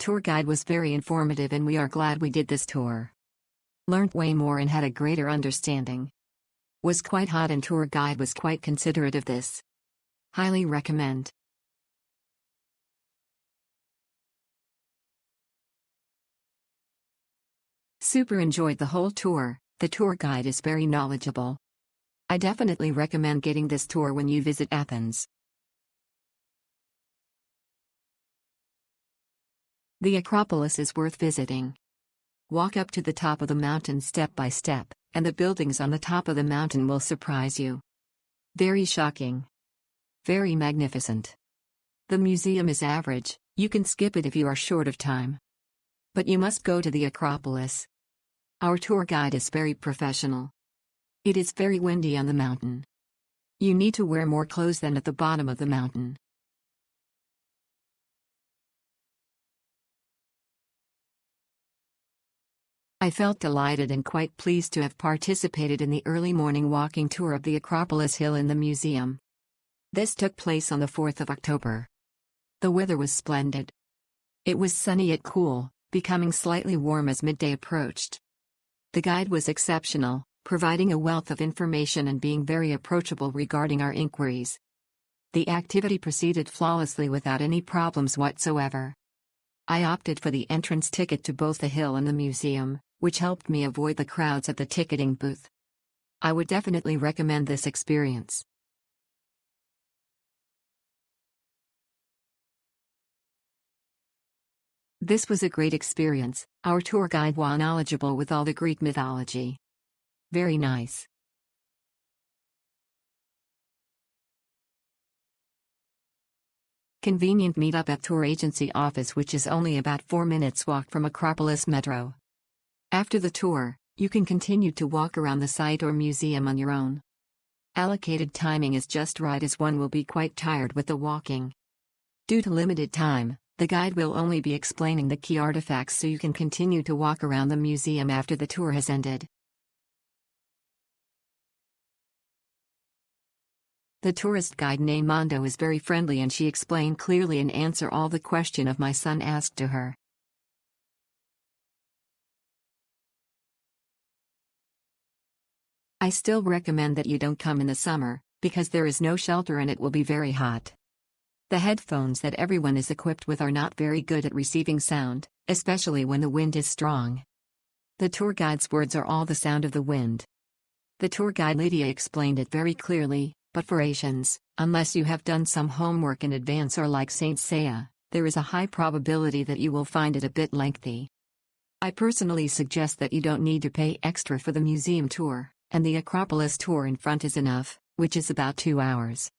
tour guide was very informative and we are glad we did this tour. Learned way more and had a greater understanding. Was quite hot and tour guide was quite considerate of this. Highly recommend. Super enjoyed the whole tour. The tour guide is very knowledgeable. I definitely recommend getting this tour when you visit Athens. The Acropolis is worth visiting. Walk up to the top of the mountain step by step, and the buildings on the top of the mountain will surprise you. Very shocking. Very magnificent. The museum is average, you can skip it if you are short of time. But you must go to the Acropolis. Our tour guide is very professional. It is very windy on the mountain. You need to wear more clothes than at the bottom of the mountain. I felt delighted and quite pleased to have participated in the early morning walking tour of the Acropolis Hill in the museum. This took place on the 4th of October. The weather was splendid. It was sunny yet cool, becoming slightly warm as midday approached. The guide was exceptional, providing a wealth of information and being very approachable regarding our inquiries. The activity proceeded flawlessly without any problems whatsoever. I opted for the entrance ticket to both the hill and the museum, which helped me avoid the crowds at the ticketing booth. I would definitely recommend this experience. This was a great experience. Our tour guide was knowledgeable with all the Greek mythology. Very nice. Convenient meetup at tour agency office, which is only about 4 minutes walk from Acropolis Metro. After the tour, you can continue to walk around the site or museum on your own. Allocated timing is just right as one will be quite tired with the walking. Due to limited time, the guide will only be explaining the key artifacts so you can continue to walk around the museum after the tour has ended. The tourist guide named Mondo is very friendly and she explained clearly and answered all the question of my son asked to her. I still recommend that you don't come in the summer, because there is no shelter and it will be very hot. The headphones that everyone is equipped with are not very good at receiving sound, especially when the wind is strong. The tour guide's words are all the sound of the wind. The tour guide Lydia explained it very clearly, but for Asians, unless you have done some homework in advance or like Saint Seiya, there is a high probability that you will find it a bit lengthy. I personally suggest that you don't need to pay extra for the museum tour, and the Acropolis tour in front is enough, which is about 2 hours.